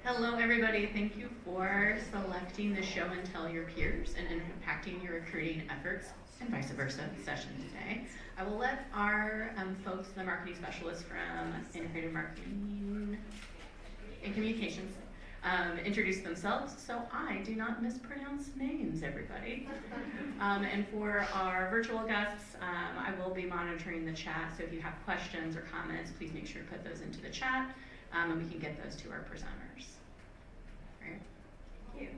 Hello everybody, thank you for selecting the Show and Tell Your Peers and impacting your recruiting efforts and vice versa session today. I will let our folks, the marketing specialists from Integrated Marketing and Communications, introduce themselves so I do not mispronounce names, everybody. And for our virtual guests, I will be monitoring the chat, so if you have questions or comments, please make sure to put those into the chat, and we can get those to our presenters. All right. Thank you.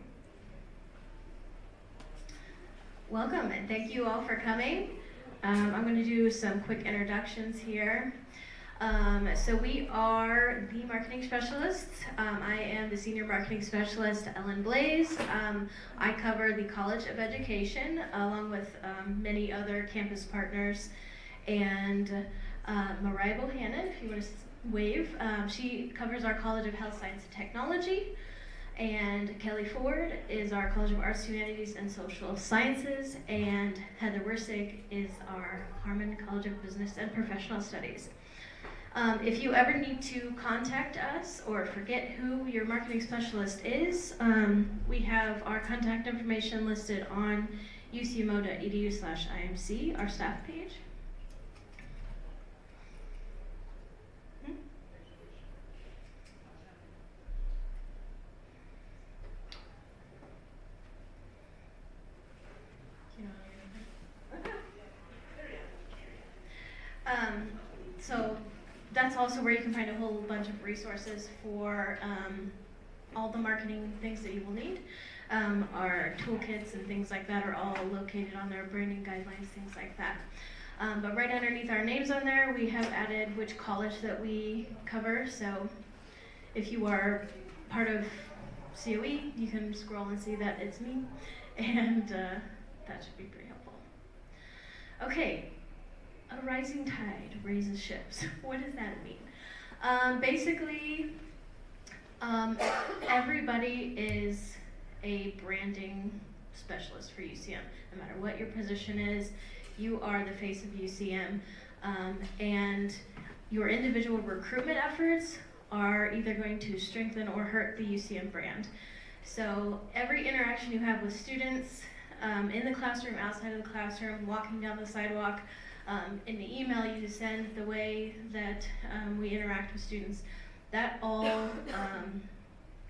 Welcome, and thank you all for coming. I'm going to do some quick introductions here. So we are the marketing specialists. I am the senior marketing specialist, Blaize. I cover the College of Education along with many other campus partners. And Mariah Bohanon, if you want to wave, she covers our College of Health Science and Technology. And Kelly Ford is our College of Arts, Humanities, and Social Sciences. And Heather Wirsig is our Harmon College of Business and Professional Studies. If you ever need to contact us or forget who your marketing specialist is, we have our contact information listed on ucmo.edu/IMC, our staff page. So that's also where you can find a whole bunch of resources for all the marketing things that you will need. Our toolkits and things like that are all located on there, branding guidelines, things like that. But right underneath our names on there, we have added which college that we cover. So if you are part of COE, you can scroll and see that it's me, and that should be pretty helpful. Okay. A rising tide raises ships. What does that mean? Basically, everybody is a branding specialist for UCM. No matter what your position is, you are the face of UCM. And your individual recruitment efforts are either going to strengthen or hurt the UCM brand. So every interaction you have with students, in the classroom, outside of the classroom, walking down the sidewalk, in the email you send, the way that we interact with students, that all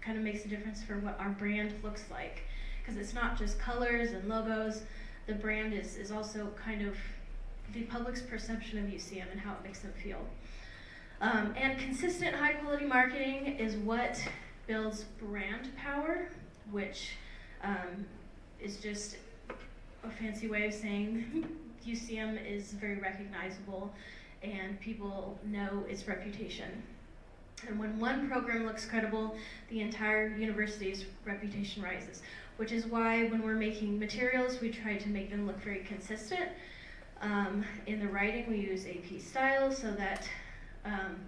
kind of makes a difference for what our brand looks like. Because it's not just colors and logos, the brand is also kind of the public's perception of UCM and how it makes them feel. And consistent high quality marketing is what builds brand power, which is just a fancy way of saying UCM is very recognizable and people know its reputation. And when one program looks credible, the entire university's reputation rises, which is why when we're making materials, we try to make them look very consistent. In the writing, we use AP style so that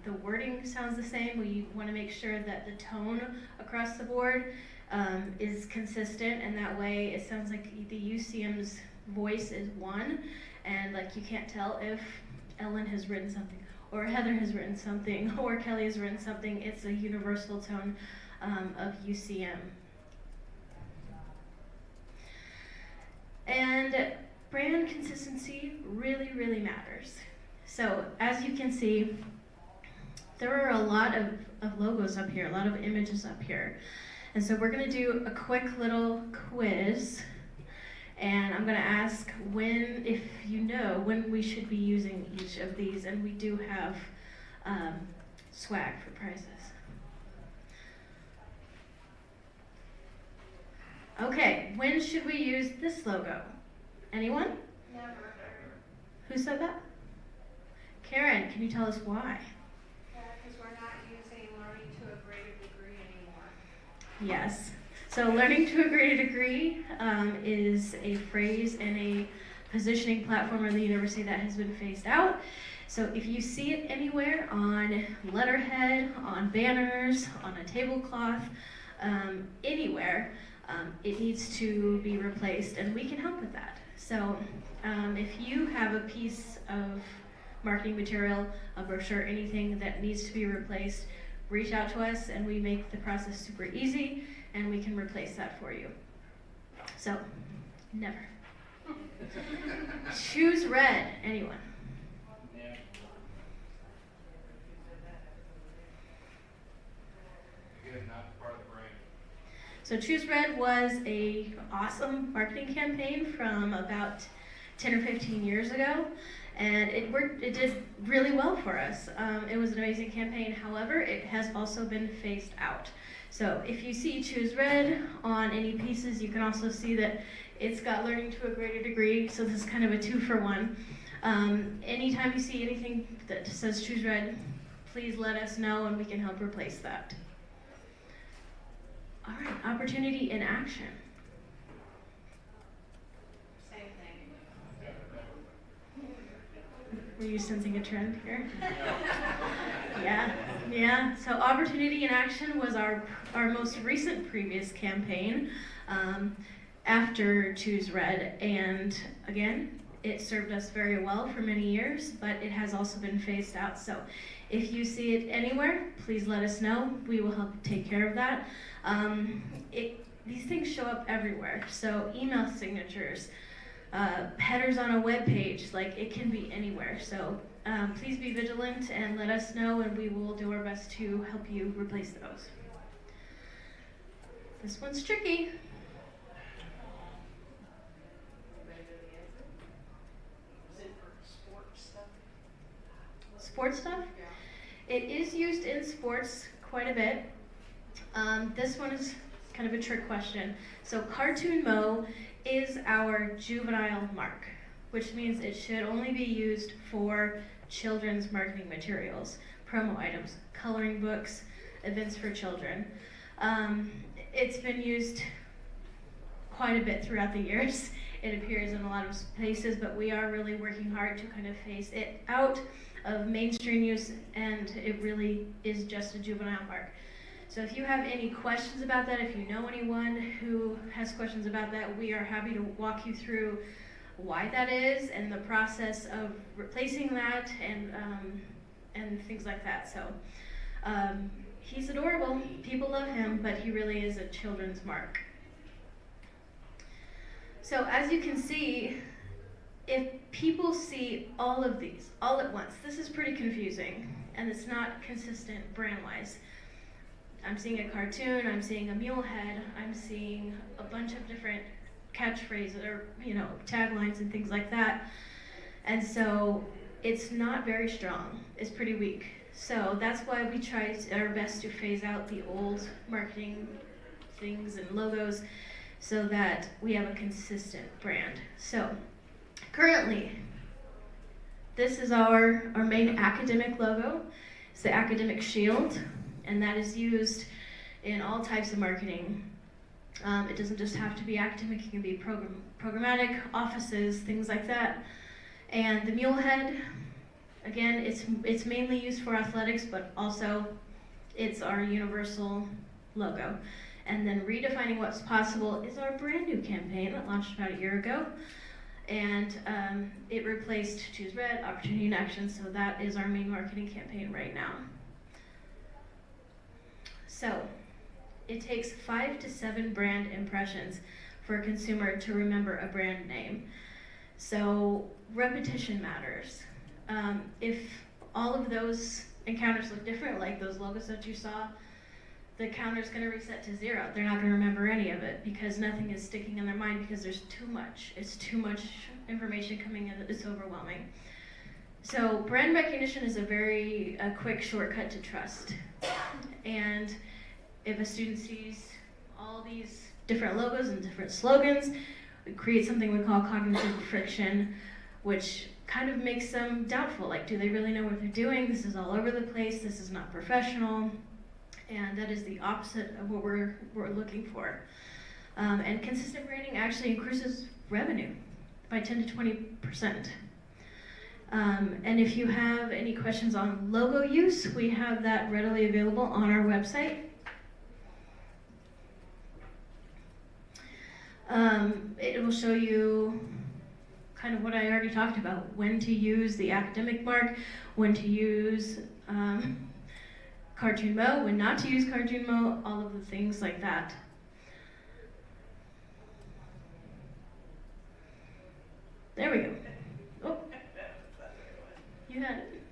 the wording sounds the same. We want to make sure that the tone across the board is consistent, and that way it sounds like the UCM's voice is one, and like you can't tell if Ellen has written something, or Heather has written something, or Kelly has written something. It's a universal tone of UCM. And brand consistency really, really matters. So as you can see, there are a lot of logos up here, a lot of images up here. And so we're gonna do a quick little quiz. And I'm gonna ask if you know when we should be using each of these, and we do have swag for prizes. Okay, when should we use this logo? Anyone? Never. Who said that? Karen, can you tell us why? Yeah, because we're not using learning to a greater degree anymore. Yes. So learning to a greater degree is a phrase and a positioning platform of the university that has been phased out. So if you see it anywhere on letterhead, on banners, on a tablecloth, anywhere, it needs to be replaced, and we can help with that. So if you have a piece of marketing material, a brochure, anything that needs to be replaced, reach out to us and we make the process super easy and we can replace that for you. So, never. Choose red, anyone? Again, not part of the brand. So Choose Red was a awesome marketing campaign from about 10 or 15 years ago, and it did really well for us. It was an amazing campaign. However, it has also been phased out. So if you see Choose Red on any pieces, you can also see that it's got learning to a greater degree, so this is kind of a 2-for-1. Anytime you see anything that says Choose Red, please let us know and we can help replace that. All right, opportunity in action. Same thing. Were you sensing a trend here? Yeah. So opportunity in action was our most recent previous campaign after Choose Red, and again, it served us very well for many years, but it has also been phased out. So if you see it anywhere, please let us know. We will help take care of that. These things show up everywhere. So email signatures, headers on a web page, like it can be anywhere. So please be vigilant and let us know, and we will do our best to help you replace those. This one's tricky. Is it for sports stuff? Sports stuff? Yeah. It is used in sports quite a bit. This one is kind of a trick question. So Cartoon Mo is our juvenile mark, which means it should only be used for children's marketing materials, promo items, coloring books, events for children. It's been used quite a bit throughout the years. It appears in a lot of places, but we are really working hard to kind of phase it out of mainstream use, and it really is just a juvenile mark. So if you have any questions about that, if you know anyone who has questions about that, we are happy to walk you through and things like that. So he's adorable. People love him, but he really is a children's mark. So as you can see, if people see all of these all at once, this is pretty confusing, and it's not consistent brand-wise. I'm seeing a cartoon, I'm seeing a mule head, I'm seeing a bunch of different catchphrases or, taglines and things like that. And so it's not very strong, it's pretty weak. So that's why we try our best to phase out the old marketing things and logos so that we have a consistent brand. So currently, this is our main academic logo. It's the academic shield, and that is used in all types of marketing. It doesn't just have to be academic, it can be programmatic, offices, things like that. And the mule head, again, it's mainly used for athletics, but also it's our universal logo. And then Redefining What's Possible is our brand new campaign that launched about a year ago. And it replaced Choose Red, Opportunity and Action, so that is our main marketing campaign right now. So it takes 5 to 7 brand impressions for a consumer to remember a brand name. So repetition matters. If all of those encounters look different, like those logos that you saw, the counter's going to reset to 0. They're not going to remember any of it because nothing is sticking in their mind because there's too much. It's too much information coming in that it's overwhelming. So brand recognition is a very quick shortcut to trust. And if a student sees all these different logos and different slogans, we create something we call cognitive friction, which kind of makes them doubtful. Like, do they really know what they're doing? This is all over the place. This is not professional. And that is the opposite of what we're looking for. And consistent branding actually increases revenue by 10 to 20%. And if you have any questions on logo use, we have that readily available on our website. It will show you kind of what I already talked about, when to use the academic mark, when to use cartoon mo, when not to use cartoon mo, all of the things like that. There we go. Oh, you had it.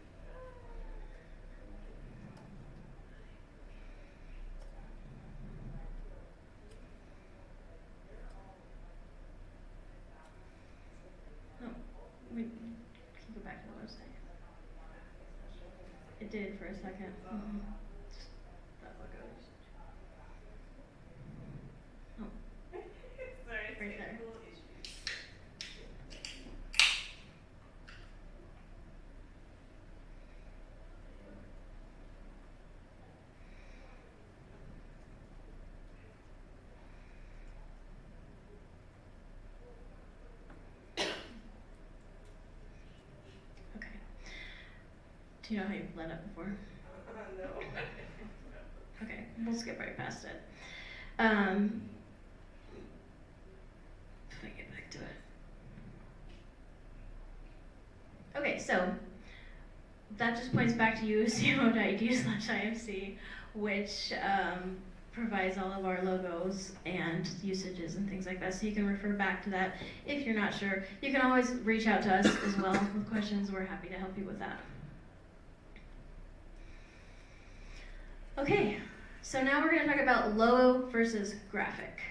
Oh, can you go back to the website? It did for a second. Mm-hmm. That logo. Oh. Sorry, Right there. Okay. Do you know how you've led up before? No. Okay, we'll skip right past it. If I get back to it. Okay, so that just points back to ucmo.edu/IMC, which provides all of our logos and usages and things like that, so you can refer back to that if you're not sure. You can always reach out to us as well with questions. We're happy to help you with that. Okay, so now we're going to talk about logo versus graphic.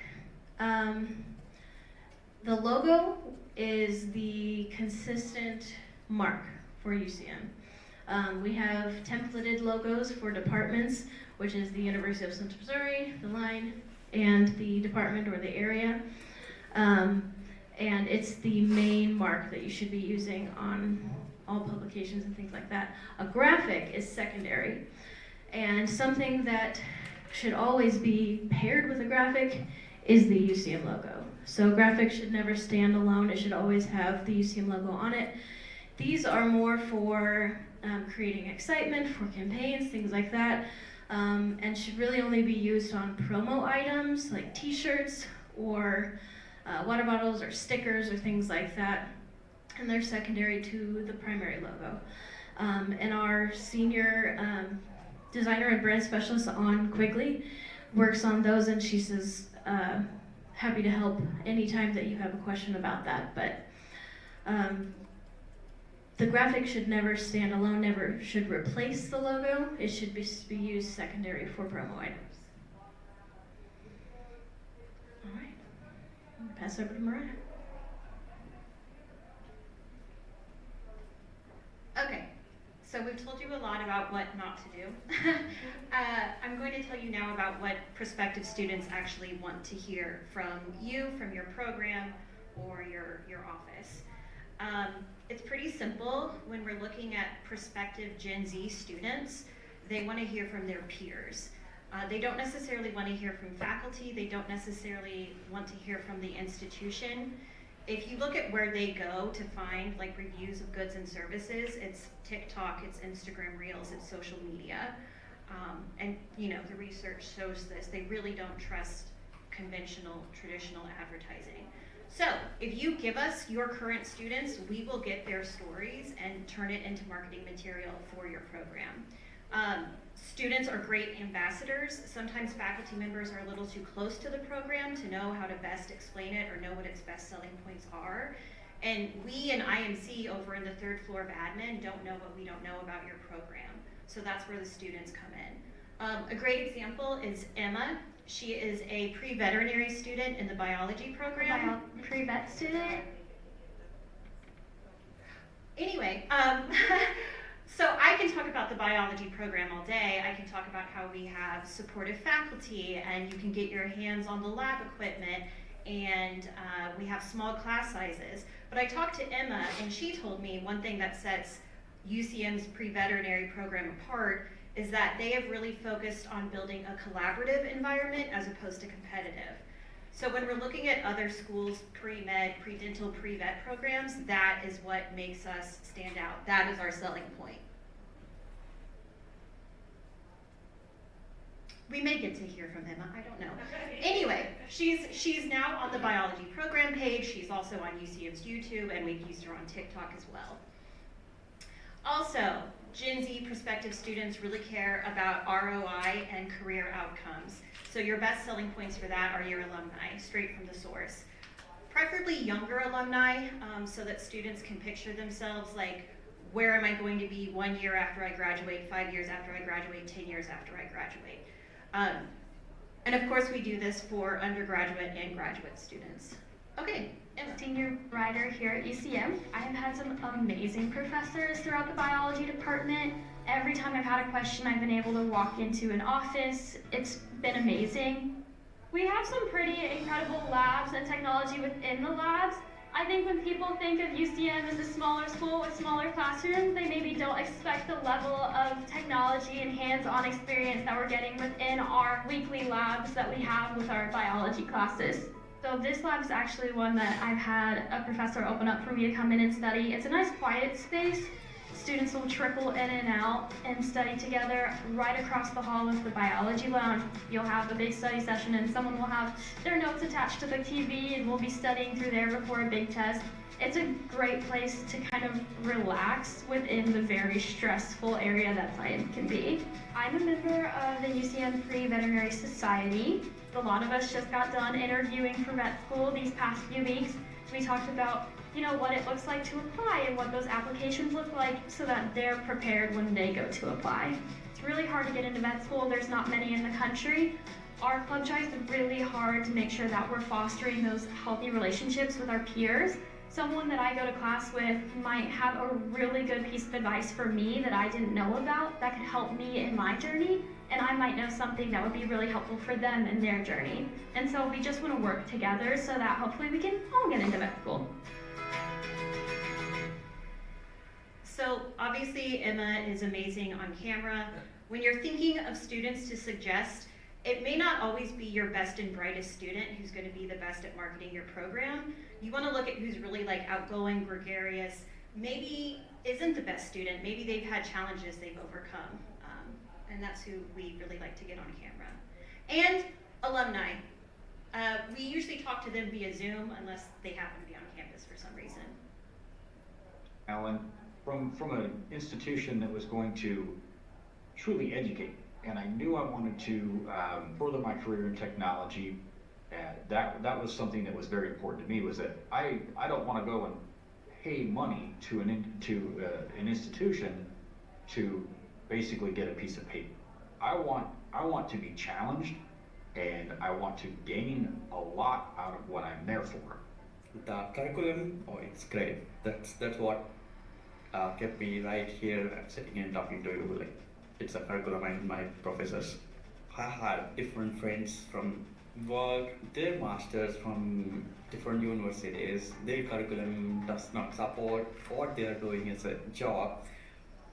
The logo is the consistent mark for UCM. We have templated logos for departments, which is the University of Central Missouri, the line, and the department or the area. And it's the main mark that you should be using on all publications and things like that. A graphic is secondary. And something that should always be paired with a graphic is the UCM logo. So graphics should never stand alone. It should always have the UCM logo on it. These are more for creating excitement, for campaigns, things like that, and should really only be used on promo items like t-shirts or water bottles or stickers or things like that. And they're secondary to the primary logo. And our senior designer and brand specialist on Quigley works on those, and she says happy to help anytime that you have a question about that. But the graphic should never stand alone, never should replace the logo. It should be used secondary for promo items. All right, I'm gonna pass over to Mariah. Okay, so we've told you a lot about what not to do. I'm going to tell you now about what prospective students actually want to hear from you, from your program, or your office. It's pretty simple. When we're looking at prospective Gen Z students, they want to hear from their peers. They don't necessarily want to hear from faculty. They don't necessarily want to hear from the institution. If you look at where they go to find like reviews of goods and services, it's TikTok, it's Instagram Reels, it's social media. And you know, the research shows this. They really don't trust conventional, traditional advertising. So if you give us your current students, we will get their stories and turn it into marketing material for your program. Students are great ambassadors. Sometimes faculty members are a little too close to the program to know how to best explain it or know what its best selling points are. And we in IMC over in the third floor of admin don't know what we don't know about your program. So that's where the students come in. A great example is Emma. She is a pre-veterinary student in the biology program. Pre-vet student? Anyway, so I can talk about the biology program all day. I can talk about how we have supportive faculty and you can get your hands on the lab equipment, and we have small class sizes. But I talked to Emma and she told me one thing that sets UCM's pre-veterinary program apart is that they have really focused on building a collaborative environment as opposed to competitive. So when we're looking at other schools' pre-med, pre-dental, pre-vet programs, that is what makes us stand out. That is our selling point. We may get to hear from Emma, I don't know. Anyway, she's now on the biology program page. She's also on UCM's YouTube, and we've used her on TikTok as well. Also, Gen Z prospective students really care about ROI and career outcomes. So your best selling points for that are your alumni, straight from the source. Preferably younger alumni, so that students can picture themselves like, where am I going to be 1 year after I graduate, 5 years after I graduate, 10 years after I graduate. And of course we do this for undergraduate and graduate students. Okay, Emma. Senior writer here at UCM. I have had some amazing professors throughout the biology department. Every time I've had a question, I've been able to walk into an office. It's been amazing. We have some pretty incredible labs and technology within the labs. I think when people think of UCM as a smaller school with smaller classrooms, they maybe don't expect the level of technology and hands-on experience that we're getting within our weekly labs that we have with our biology classes. So this lab is actually one that I've had a professor open up for me to come in and study. It's a nice quiet space. Students will trickle in and out and study together. Right across the hall is the biology lounge. You'll have a big study session and someone will have their notes attached to the TV and we'll be studying through there before a big test. It's a great place to kind of relax within the very stressful area that science can be. I'm a member of the UCM Pre-Veterinary Society. A lot of us just got done interviewing for vet school these past few weeks. We talked about, what it looks like to apply and what those applications look like so that they're prepared when they go to apply. It's really hard to get into vet school. There's not many in the country. Our club tries really hard to make sure that we're fostering those healthy relationships with our peers. Someone that I go to class with might have a really good piece of advice for me that I didn't know about that could help me in my journey, and I might know something that would be really helpful for them in their journey. And so we just want to work together so that hopefully we can all get into vet school. So obviously Emma is amazing on camera. When you're thinking of students to suggest, it may not always be your best and brightest student who's going to be the best at marketing your program. You want to look at who's really like outgoing, gregarious, maybe isn't the best student, maybe they've had challenges they've overcome. And that's who we really like to get on camera. And alumni. We usually talk to them via Zoom unless they happen to be on campus for some reason. Alan, from an institution that was going to truly educate. And I knew I wanted to further my career in technology. And that was something that was very important to me, was that I don't want to go and pay money to an institution to basically get a piece of paper. I want to be challenged, and I want to gain a lot out of what I'm there for. The curriculum, oh, it's great. That's what kept me right here sitting and talking to you. Like, it's a curriculum and my professors. I had different friends from work, their masters from different universities. Their curriculum does not support what they are doing as a job,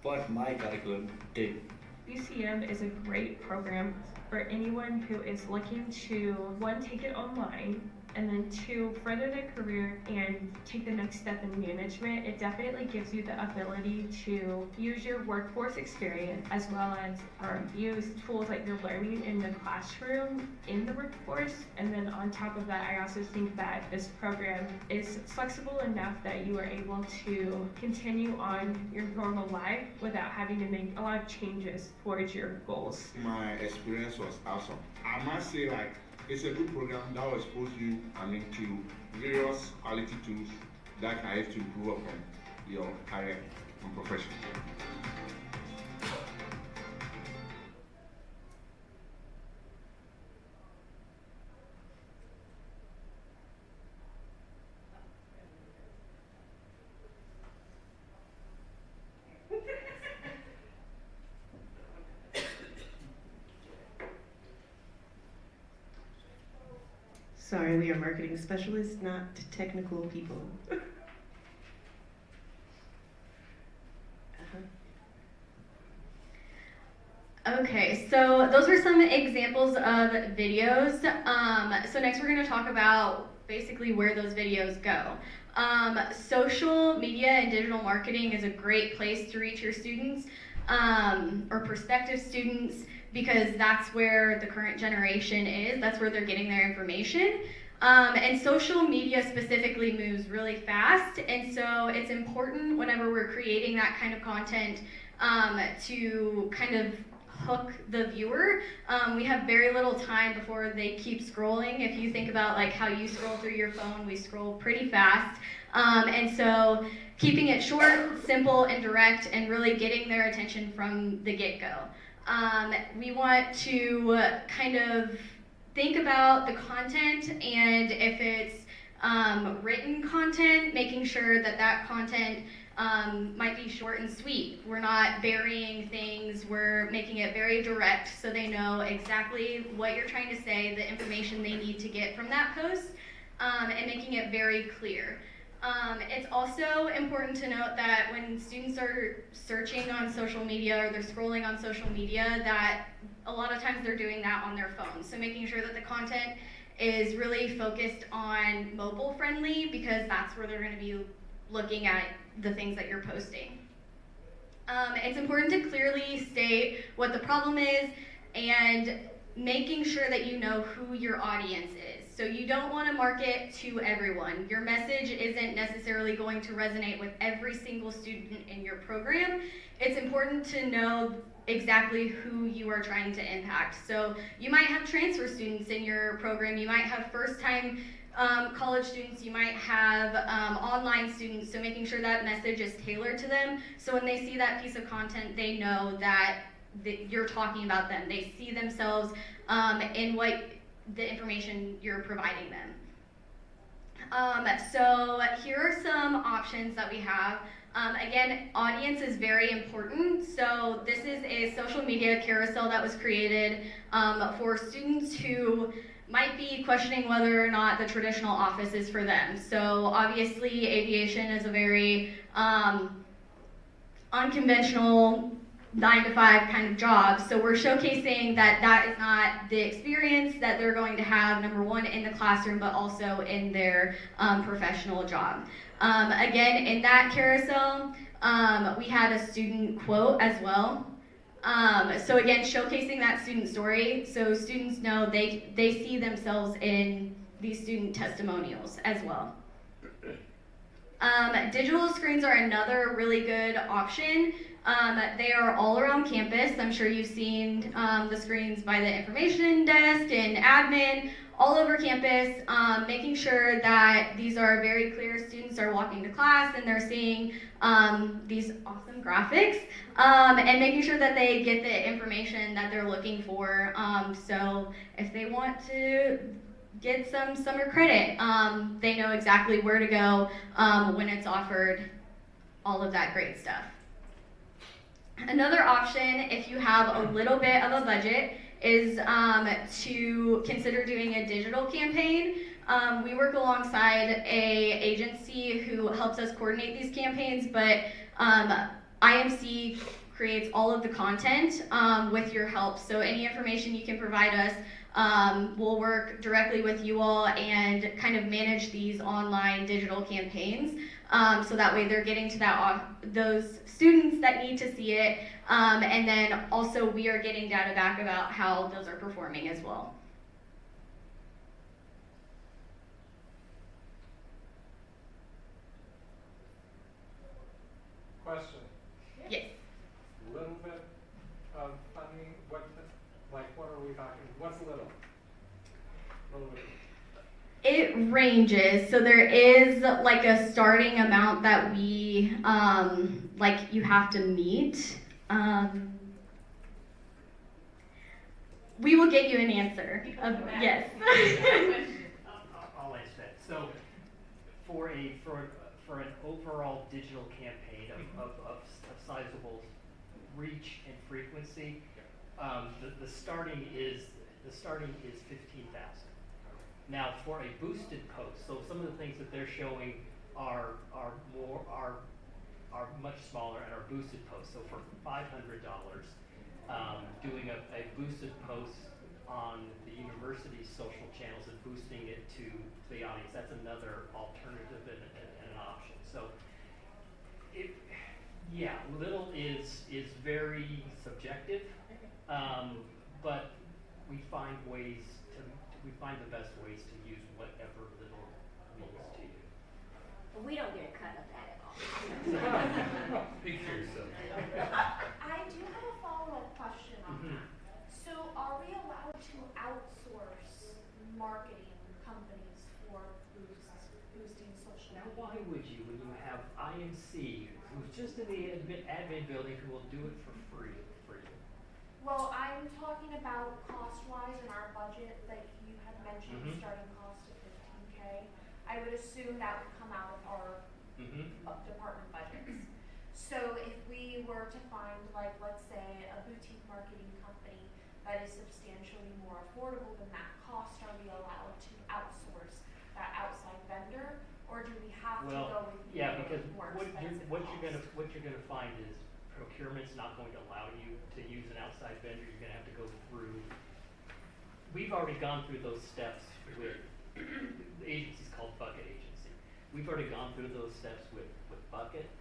but my curriculum did. UCM is a great program for anyone who is looking to, one, take it online, and then two, further their career and take the next step in management. It definitely gives you the ability to use your workforce experience as well as use tools that you're learning in the classroom in the workforce. And then on top of that, I also think that this program is flexible enough that you are able to continue on your normal life without having to make a lot of changes towards your goals. My experience was awesome. I must say, like, it's a good program that will expose you, to various quality tools that can help to improve upon your career and profession. Sorry, we are marketing specialists, not technical people. Okay, so those were some examples of videos. So next we're going to talk about basically where those videos go. Social media and digital marketing is a great place to reach your students or prospective students, because that's where the current generation is. That's where they're getting their information. And social media specifically moves really fast, and so it's important whenever we're creating that kind of content to kind of hook the viewer. We have very little time before they keep scrolling. If you think about like how you scroll through your phone, we scroll pretty fast. And so keeping it short, simple, and direct, and really getting their attention from the get-go. We want to kind of think about the content, and if it's written content, making sure that that content might be short and sweet. We're not burying things, we're making it very direct so they know exactly what you're trying to say, the information they need to get from that post, and making it very clear. It's also important to note that when students are searching on social media or they're scrolling on social media, that a lot of times they're doing that on their phone. So making sure that the content is really focused on mobile friendly, because that's where they're going to be looking at the things that you're posting. It's important to clearly state what the problem is and making sure that you know who your audience is. So you don't want to market to everyone. Your message isn't necessarily going to resonate with every single student in your program. It's important to know exactly who you are trying to impact. So you might have transfer students in your program, you might have first-time college students, you might have online students, so making sure that message is tailored to them, so when they see that piece of content, they know that you're talking about them. They see themselves in what the information you're providing them. So here are some options that we have. Again, audience is very important. So this is a social media carousel that was created for students who might be questioning whether or not the traditional office is for them. So obviously aviation is a very unconventional 9-to-5 kind of job. So we're showcasing that that is not the experience that they're going to have, number one, in the classroom, but also in their professional job. Again, in that carousel, we had a student quote as well. So again, showcasing that student story, so students know they see themselves in these student testimonials as well. Digital screens are another really good option. They are all around campus. I'm sure you've seen the screens by the information desk and admin all over campus, making sure that these are very clear. Students are walking to class and they're seeing these awesome graphics, and making sure that they get the information that they're looking for. So if they want to get some summer credit, they know exactly where to go when it's offered, all of that great stuff. Another option, if you have a little bit of a budget, is to consider doing a digital campaign. We work alongside a agency who helps us coordinate these campaigns, but IMC creates all of the content with your help. So any information you can provide us, we'll work directly with you all and kind of manage these online digital campaigns. So that way they're getting to those students that need to see it, and then also we are getting data back about how those are performing as well. Question. Yes. A little bit of funding. What are we talking? What's little? A little bit. It ranges. So there is like a starting amount that we like you have to meet. We will get you an answer. Yes. I'll answer that. So for an overall digital campaign of sizable reach and frequency, the starting is 15,000. Now for a boosted post, so some of the things that they're showing are much smaller and are boosted posts. So for $500, doing a boosted post on the university's social channels and boosting it to the audience, that's another alternative and an option. So little is very subjective, but we find the best ways to use whatever little means to you. But we don't get a cut of that at all. Speak for yourself. I do have a follow-up question on that. So are we allowed to outsource marketing companies for boosting social Now, media? why would you when you have IMC, who's just in the admin building, who will do it for free for you? Well, I'm talking about cost-wise in our budget, like you had mentioned, starting cost of $15K. I would assume that would come out of our department budgets. So if we were to find, like, let's say, a boutique marketing company that is substantially more affordable than that cost, are we allowed to outsource that outside vendor, or do we have to go with because more what expensive you're gonna find is procurement's not going to allow you to use an outside vendor. You're gonna have to go through. We've already gone through those steps with the agency's called Bucket Agency. We've already gone through those steps with Bucket.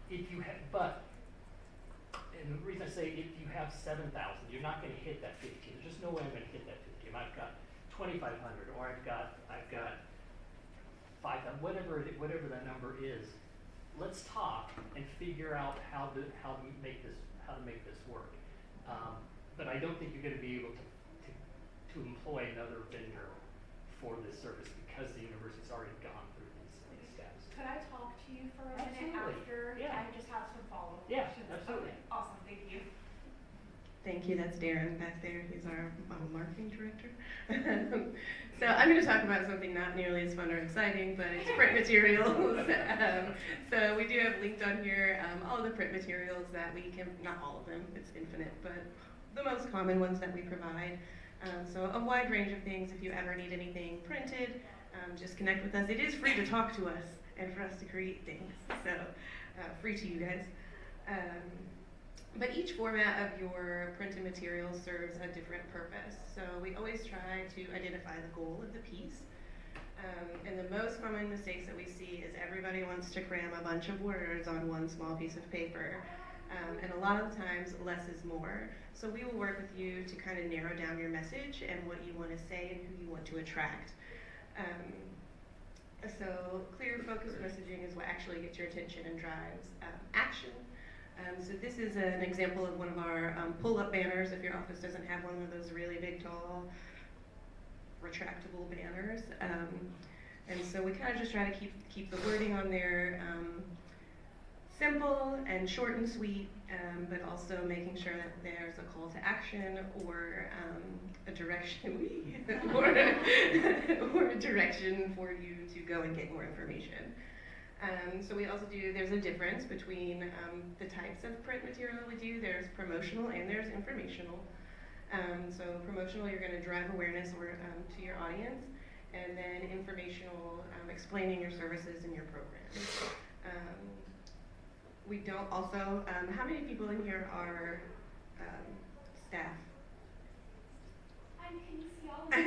If you have, and the reason I say if you have 7,000, you're not going to hit that 15. There's just no way I'm going to hit that 15. I've got 2,500, or I've got 5,000, whatever that number is. Let's talk and figure out how to make this work. But I don't think you're going to be able to employ another vendor for this service because the university's already gone through these steps. Could I talk to you for a minute after? Yeah. I just have some follow-up Yeah, questions. absolutely. Okay, awesome, thank you. Thank you. That's Darren back there. He's our marketing director. So I'm going to talk about something not nearly as fun or exciting, but it's print materials. So we do have linked on here all of the print materials that we can, not all of them, it's infinite, but the most common ones that we provide. So a wide range of things. If you ever need anything printed, just connect with us. It is free to talk to us and for us to create things, so free to you guys. But each format of your printed material serves a different purpose. So we always try to identify the goal of the piece. And the most common mistakes that we see is everybody wants to cram a bunch of words on one small piece of paper. And a lot of the times, less is more. So we will work with you to kind of narrow down your message and what you want to say and who you want to attract. So clear, focused messaging is what actually gets your attention and drives action. So this is an example of one of our pull-up banners. If your office doesn't have one of those really big, tall, retractable banners. And so we kind of just try to keep the wording on there simple and short and sweet, but also making sure that there's a call to action or a direction or a direction for you to go and get more information. So we also do, there's a difference between the types of print material we do. There's promotional and there's informational. So promotional, you're going to drive awareness to your audience, and then informational, explaining your services and your program. We don't also, how many people in here are staff? I can see all of them.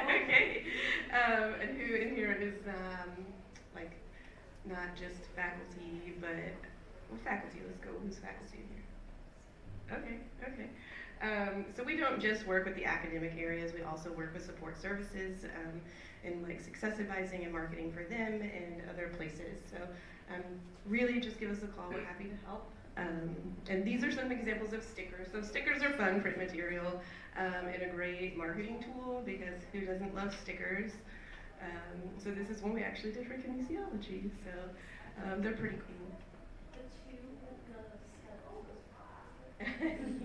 Okay. And who in here is like not just faculty, but well, faculty, let's go. Who's faculty in here? Okay. So we don't just work with the academic areas, we also work with support services and like success advising and marketing for them and other places. So really just give us a call, we're happy to help. And these are some examples of stickers. So stickers are fun print material and a great marketing tool because who doesn't love stickers? So this is one we actually did for kinesiology, so they're pretty cool.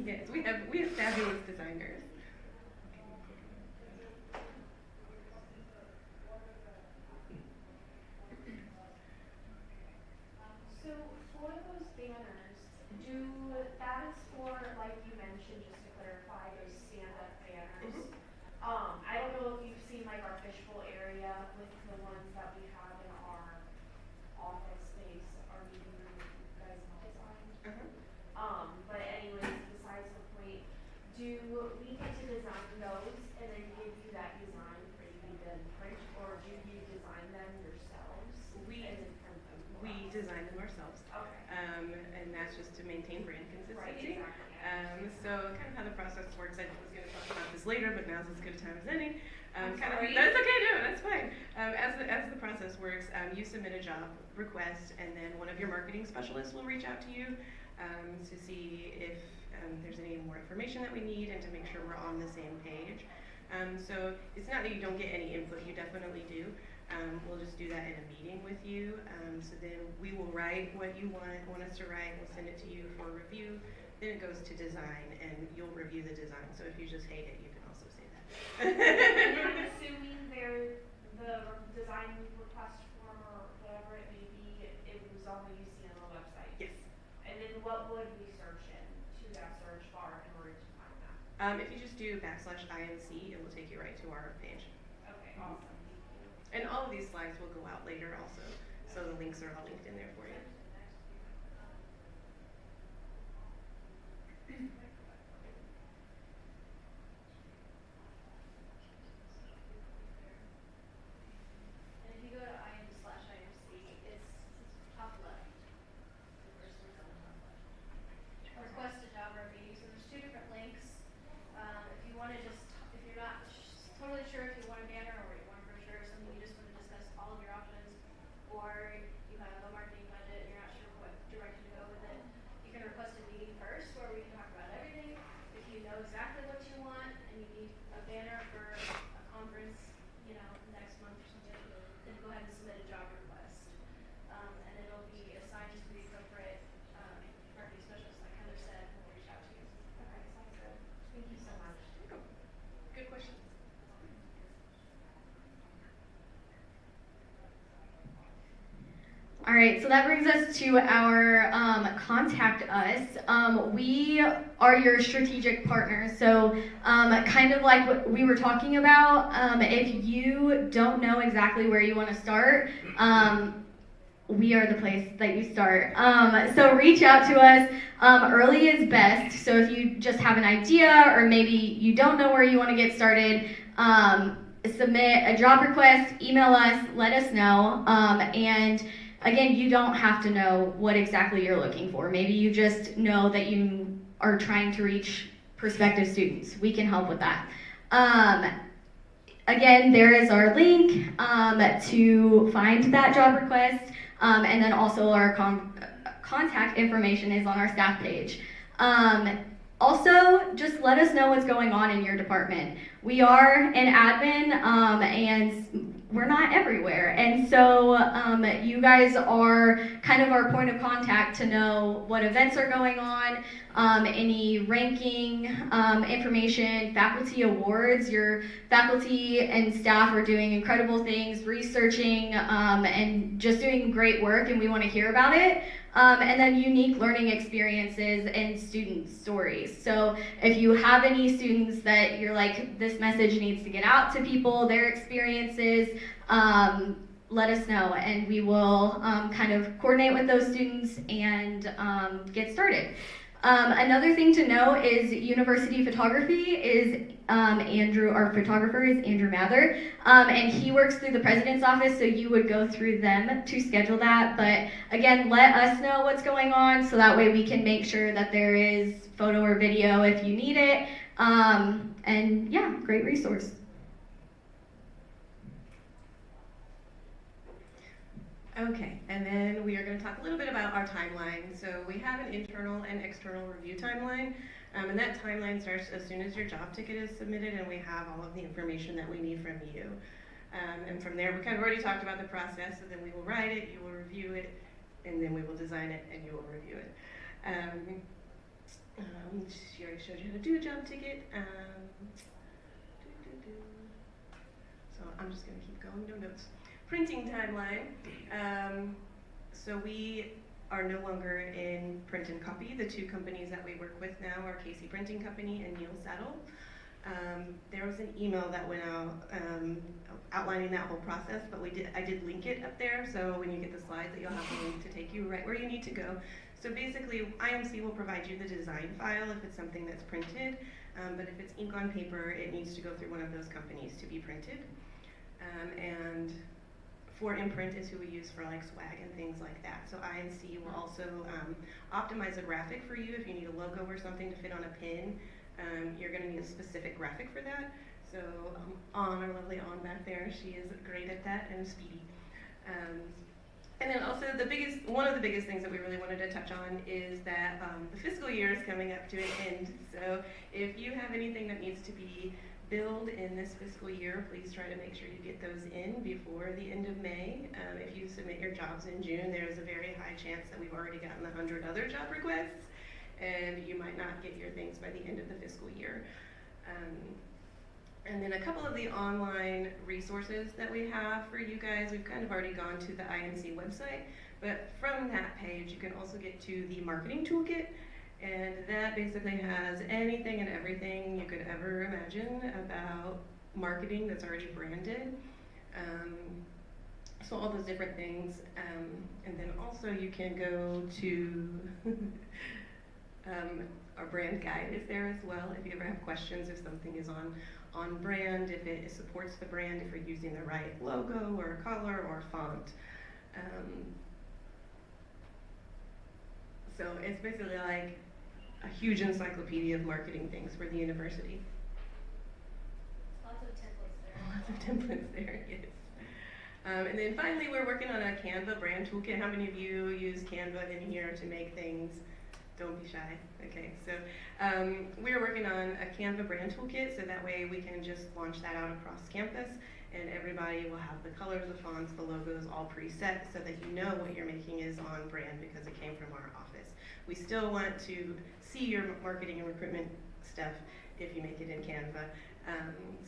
Yes, we have fabulous designers. So for those banners, that is for, like you mentioned, just to clarify, those stand-up banners. I don't know if you've seen like our fishbowl area with the ones that we have in our office space, our meeting room, you guys know design. But anyways, besides the point, do we get to design those and then give you that design for you to then print, or do you design them yourselves? We and then print them? We design them ourselves. Okay. And that's just to maintain brand consistency. Right, exactly. So kind of how the process works, I was going to talk about this later, but now's as good a time as any. Sorry. That's okay, no, that's fine. As the process works, you submit a job request, and then one of your marketing specialists will reach out to you to see if there's any more information that we need and to make sure we're on the same page. So it's not that you don't get any input, you definitely do. We'll just do that in a meeting with you. So then we will write what you want us to write, we'll send it to you for review, then it goes to design, and you'll review the design. So if you just hate it, you can also say that. And I'm assuming the design request form or whatever it may be, it was on the UCNO website. Yes. And then what would we search in to that search bar in order to find that? If you just do /INC, it will take you right to our page. Okay, awesome. Thank you. And all of these slides will go out later also, so the links are all linked in there for you. And if you go to IM/IMC, it's top left. The first link on the top left. Request a job review. So there's two different links. If you want to if you're not totally sure if you want a banner or you want a brochure or something, you just want to discuss all of your options, or you have a marketing budget and you're not sure what direction to go with it, you can request a meeting first where we can talk about everything. If you know exactly what you want and you need a banner for a conference, next month or something, then go ahead and submit a job request. And it'll be assigned to the appropriate marketing specialist, like Heather said, will reach out to you. Okay, sounds good. Thank you so much. Good question. All right, so that brings us to our contact us. We are your strategic partners. So kind of like what we were talking about, if you don't know exactly where you want to start, we are the place that you start. So reach out to us. Early is best. So if you just have an idea or maybe you don't know where you want to get started, submit a job request, email us, let us know. And again, you don't have to know what exactly you're looking for. Maybe you just know that you are trying to reach prospective students. We can help with that. again, there is our link to find that job request, and then also our contact information is on our staff page. Also, just let us know what's going on in your department. We are an admin, and we're not everywhere. And so you guys are kind of our point of contact to know what events are going on, any ranking information, faculty awards. Your faculty and staff are doing incredible things, researching, and just doing great work, and we want to hear about it. And then unique learning experiences and student stories. So if you have any students that you're like, this message needs to get out to people, their experiences, let us know, and we will kind of coordinate with those students and get started. Another thing to know is university photography is Andrew, our photographer is Andrew Mather, and he works through the president's office, so you would go through them to schedule that. But again, let us know what's going on so that way we can make sure that there is photo or video if you need it. And yeah, great resource. Okay, and then we are going to talk a little bit about our timeline. So we have an internal and external review timeline, and that timeline starts as soon as your job ticket is submitted and we have all of the information that we need from you. And from there, we kind of already talked about the process, so then we will write it, you will review it, and then we will design it and you will review it. She already showed you how to do a job ticket. So I'm just going to keep going, no notes. Printing timeline. So we are no longer in print and copy. The two companies that we work with now are Casey Printing Company and Neil Saddle. There was an email that went out outlining that whole process, but I did link it up there, so when you get the slides, that you'll have the link to take you right where you need to go. So basically, IMC will provide you the design file if it's something that's printed, but if it's ink on paper, it needs to go through one of those companies to be printed. And for imprint is who we use for like swag and things like that. So INC will also optimize a graphic for you if you need a logo or something to fit on a pin. You're going to need a specific graphic for that. So our lovely On back there, she is great at that and speedy. And then also one of the biggest things that we really wanted to touch on is that the fiscal year is coming up to an end. So if you have anything that needs to be billed in this fiscal year, please try to make sure you get those in before the end of May. If you submit your jobs in June, there's a very high chance that we've already gotten 100 other job requests, and you might not get your things by the end of the fiscal year. And then a couple of the online resources that we have for you guys, we've kind of already gone to the INC website, but from that page, you can also get to the marketing toolkit. And that basically has anything and everything you could ever imagine about marketing that's already branded. So all those different things. And then also you can go to our brand guide is there as well. If you ever have questions, if something is on brand, if it supports the brand, if you're using the right logo or color or font. So it's basically like a huge encyclopedia of marketing things for the university. Lots of templates there. Lots of templates there, yes. And then finally, we're working on a Canva brand toolkit. How many of you use Canva in here to make things? Don't be shy. Okay, so we're working on a Canva brand toolkit, so that way we can just launch that out across campus, and everybody will have the colors, the fonts, the logos all preset, so that you know what you're making is on brand because it came from our office. We still want to see your marketing and recruitment stuff if you make it in Canva.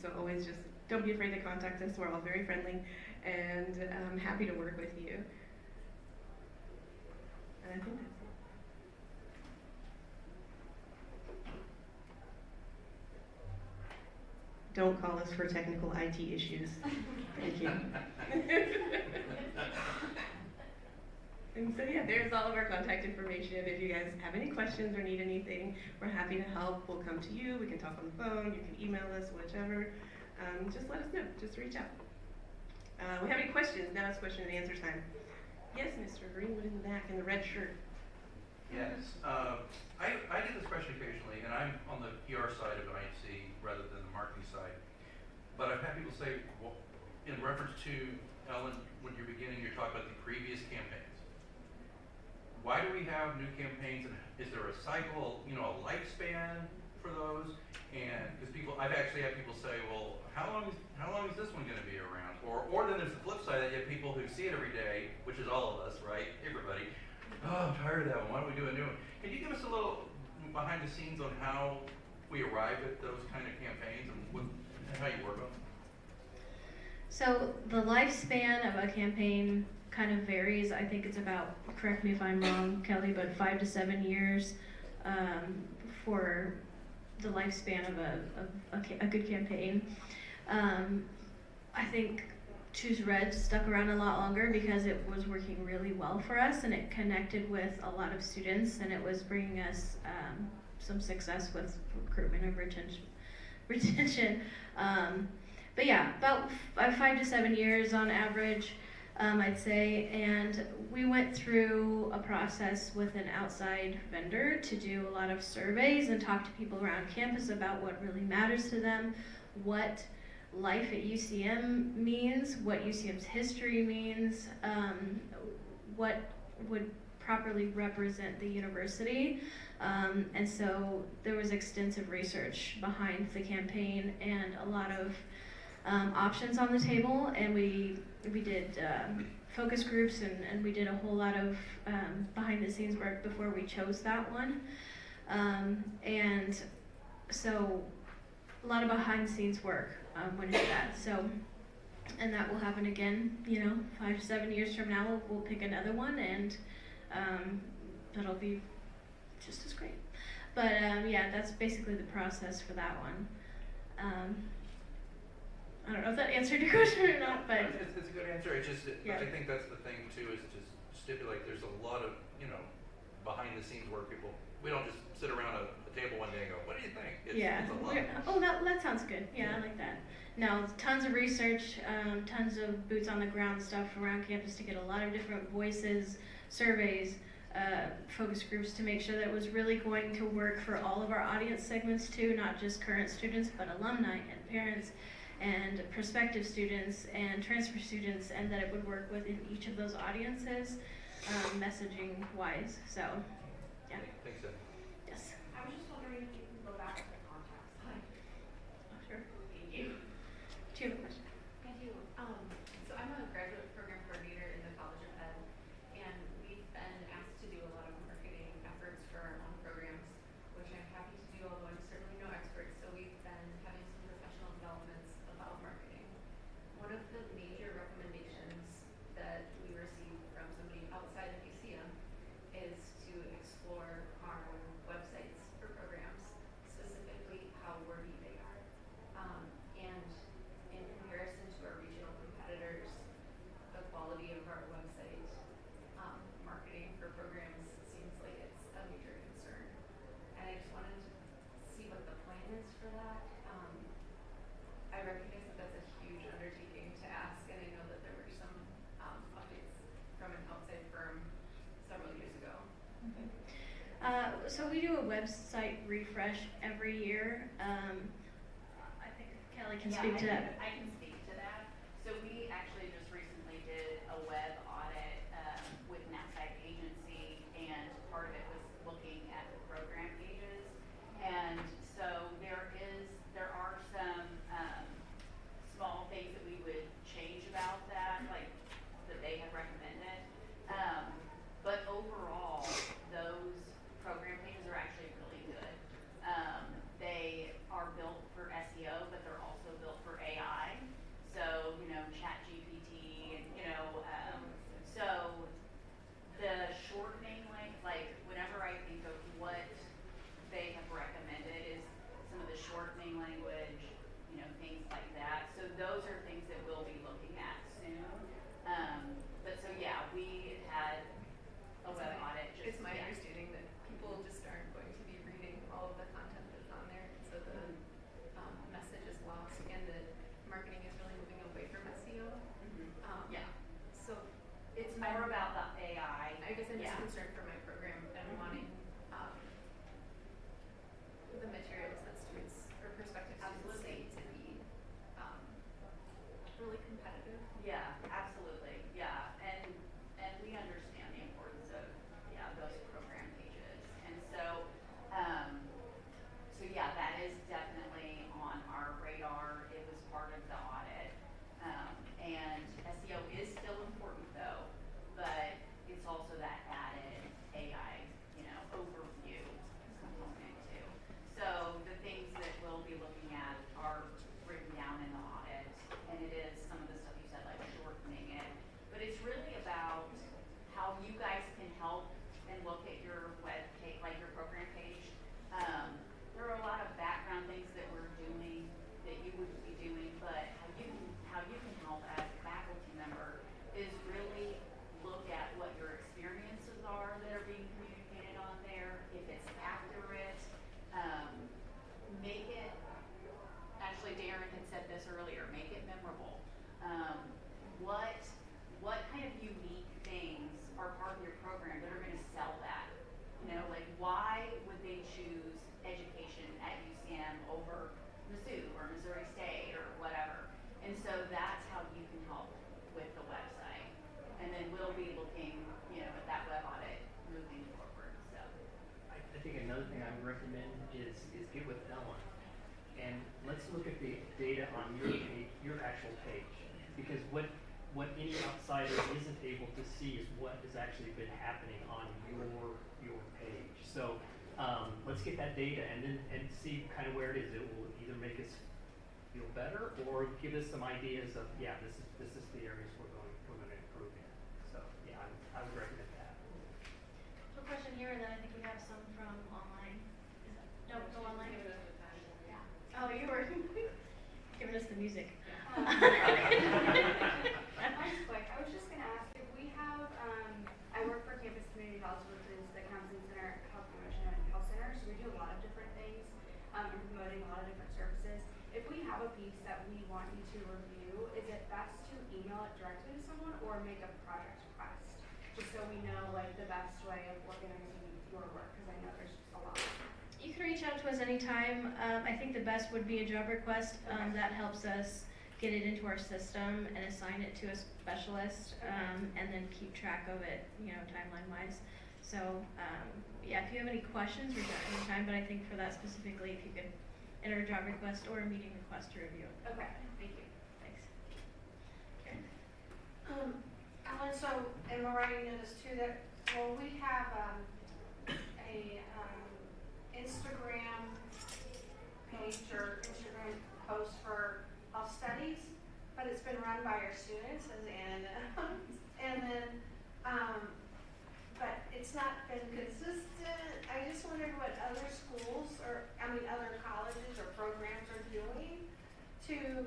So always just don't be afraid to contact us. We're all very friendly and happy to work with you. And I think that's it. Don't call us for technical IT issues. Thank you. And so yeah, there's all of our contact information. If you guys have any questions or need anything, we're happy to help. We'll come to you. We can talk on the phone. You can email us, whichever. Just let us know. Just reach out. We have any questions? Now it's question and answer time. Yes, Mr. Greenwood in the back in the red shirt. Yes. I get this question occasionally, and I'm on the PR side of INC rather than the marketing side. But I've had people say, to, Ellen, when you're beginning, you're talking about the previous campaigns. Why do we have new campaigns, and is there a cycle, you know, a lifespan for those? And because I've actually had people say, well, how long is this one going to be around? Or then there's the flip side that you have people who see it every day, which is all of us, right? Everybody. Oh, I'm tired of that one. Why don't we do a new one? Can you give us a little behind the scenes on how we arrive at those kind of campaigns and how you work on them? So the lifespan of a campaign kind of varies. I think it's about, correct me if I'm wrong, Kelly, but 5 to 7 years for the lifespan of a good campaign. I think Choose Red stuck around a lot longer because it was working really well for us, and it connected with a lot of students, and it was bringing us some success with recruitment and retention. But yeah, about 5 to 7 years on average, I'd say. And we went through a process with an outside vendor to do a lot of surveys and talk to people around campus about what really matters to them, what life at UCM means, what UCM's history means, what would properly represent the university. And so there was extensive research behind the campaign and a lot of options on the table, and we did focus groups, and we did a whole lot of behind the scenes work before we chose that one. And so a lot of behind the scenes work went into that. So, and that will happen again, 5 to 7 years from now, we'll pick another one, and that'll be just as great. But yeah, that's basically the process for that one. I don't know if that answered your question or not, but it's a good answer. It's just, yeah. I think that's the thing too, is just stipulate there's a lot of, behind the scenes work. We don't just sit around a table one day and go, what do you think? Yeah. It's a lot. Oh, that sounds good. Yeah, I like that. No, tons of research, tons of boots on the ground stuff around campus to get a lot of different voices, surveys, focus groups to make sure that it was really going to work for all of our audience segments too, not just current students, but alumni and parents and prospective students and transfer students, and that it would work within each of those audiences, messaging wise. So, yeah. Thanks, Ed. Yes. I was just wondering if you can go back to the contacts. Hi. Oh, sure. Thank you. Do you have a question? I do. So I'm a graduate program coordinator in the College of Ed, and we've been asked to do a lot of marketing efforts for our own programs, which I'm happy to do, although I'm certainly no expert. So we've been having some professional developments about marketing. One of the major recommendations that we received from somebody outside of UCM is to explore our websites for programs, specifically how wordy they are. And in comparison to our regional competitors, the quality of our website marketing for programs seems like it's a major concern. And I just wanted to see what the plan is for that. I recognize that that's a huge undertaking to ask, and I know that there were some updates from an outside firm several years ago. So we do a website refresh every year. I think Kelly can speak to that. I can speak to that. So we actually just recently did a web audit with an outside agency, and part of it was looking at the program pages. And so there are some small things that we would change about that, like that they have recommended. But overall, those program pages are actually really good. They are built for SEO, but they're also built for AI. So, Chat GPT, and, so the shortening length, like whenever I think of what they have recommended is some of the shortening language, things like that. So those are things that we'll be looking at soon. But so yeah, we had a web audit. It's my understanding that people just aren't going to be reading all of the content that's on there, so the message is lost, and that marketing is really moving away from SEO. Yeah. So it's more about the AI. I guess I'm just concerned for my program and wanting the materials that students or prospective students see to be really competitive. Yeah. Mizzou or Missouri State or whatever. And so that's how you can help with the website. And then we'll be looking, at that web audit moving forward, so. I think another thing I would recommend is get with Ellen and let's look at the data on your page, your actual page, because what any outsider isn't able to see is what has actually been happening on your page. So let's get that data and see kind of where it is. It will either make us feel better or give us some ideas of this is the areas we're going to improve in. So yeah, I would recommend that. So a question here, and then I think we have some from online. Don't go online. Yeah. Oh, you were giving us the music. Mine's quick. I was just going to ask if we have, I work for Campus Community Health, which is the Counseling Center, Health Promotion and Health Center, so we do a lot of different things in promoting a lot of different services. If we have a piece that we want you to review, is it best to email it directly to someone or make a project request? Just so we know the best way of organizing your work, because I know there's just a lot. You can reach out to us anytime. I think the best would be a job request. That helps us get it into our system and assign it to a specialist, and then keep track of it, timeline-wise. So, if you have any questions, reach out anytime, but I think for that specifically, if you could enter a job request or a meeting request to review it. Okay, thank you. Thanks. Ellen, so, and Mariah, you know this too, that, we have a Instagram page or Instagram post for health studies, but it's been run by our students, and then, but it's not been consistent. I just wondered what other schools other colleges or programs are doing to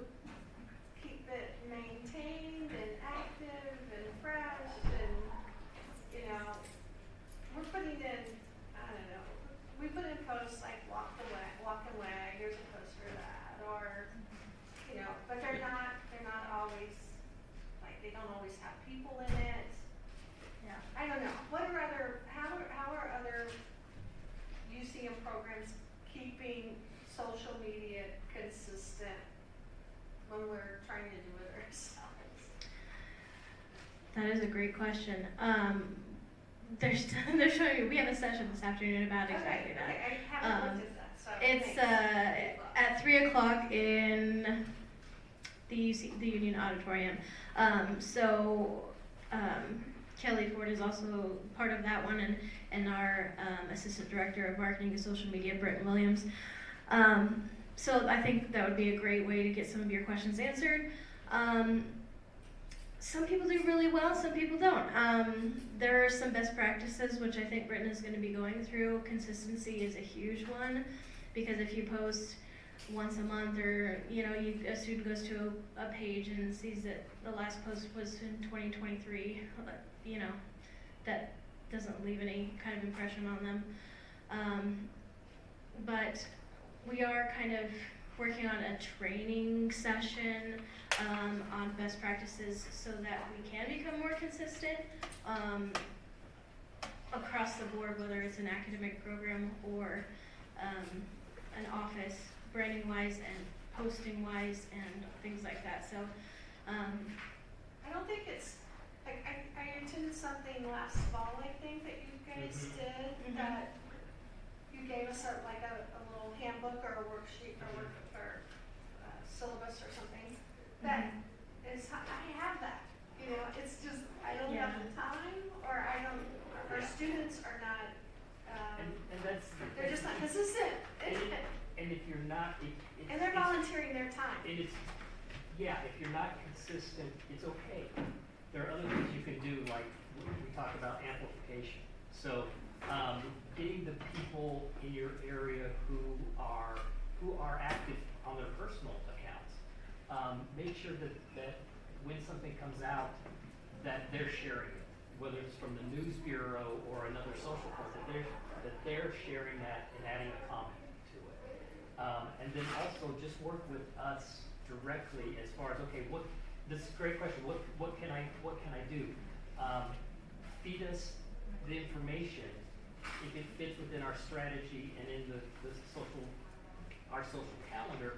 keep it maintained and active and fresh, and we're putting in, I don't know, we put in posts like walk and wag, here's a post for that, or but they're not always, they don't always have people in it. Yeah. I don't know. How are other UCM programs keeping social media consistent when we're trying to do it ourselves? That is a great question. They're showing me, we have a session this afternoon about exactly that. Okay, I haven't looked at that, so It's thanks. at 3 o'clock in the Union Auditorium. Kelly Ford is also part of that one, and our Assistant Director of Marketing and Social Media, Britton Williams. So I think that would be a great way to get some of your questions answered. Some people do really well, some people don't. There are some best practices, which I think Britton is going to be going through. Consistency is a huge one, because if you post once a month, or a student goes to a page and sees that the last post was in 2023, that doesn't leave any kind of impression on them. But we are kind of working on a training session on best practices so that we can become more consistent across the board, whether it's an academic program or an office, branding wise and posting wise and things like that. So I don't think it's, I attended something last fall, I think, that you guys did, that you gave us a little handbook or a worksheet or syllabus or something. That is, I have that, it's just, I don't have the time, or our students are not, And that's they're just not consistent. and if you're not, And they're volunteering their time. And if you're not consistent, it's okay. There are other things you can do, like we talk about amplification. So getting the people in your area who are active on their personal accounts, make sure that when something comes out, that they're sharing it, whether it's from the News Bureau or another social post, that they're sharing that and adding a comment to it. And then also just work with us directly as far as, okay, this is a great question. What can I do? Feed us the information if it fits within our strategy and in our social calendar.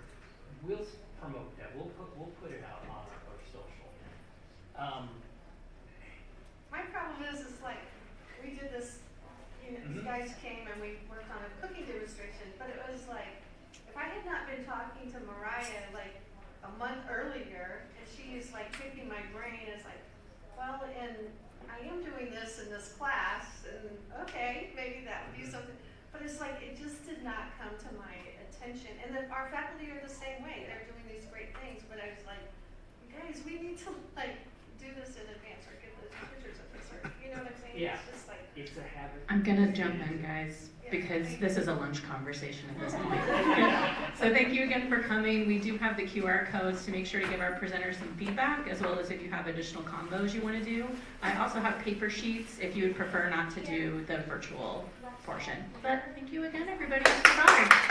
well, and I am doing this in this class, and okay, maybe that would be something. But it's like, it just did not come to my attention. And then our faculty are the same way. They're doing these great things, but I was like, you guys, we need to like do this in advance or get the pictures of this, or you know what I'm saying? Yeah. It's just like, It's a habit. I'm gonna jump in, guys, because this is a lunch conversation at this point. So thank you again for coming. We do have the QR codes to make sure to give our presenters some feedback, as well as if you have additional combos you want to do. I also have paper sheets if you would prefer not to do the virtual portion. But thank you again, everybody. Bye.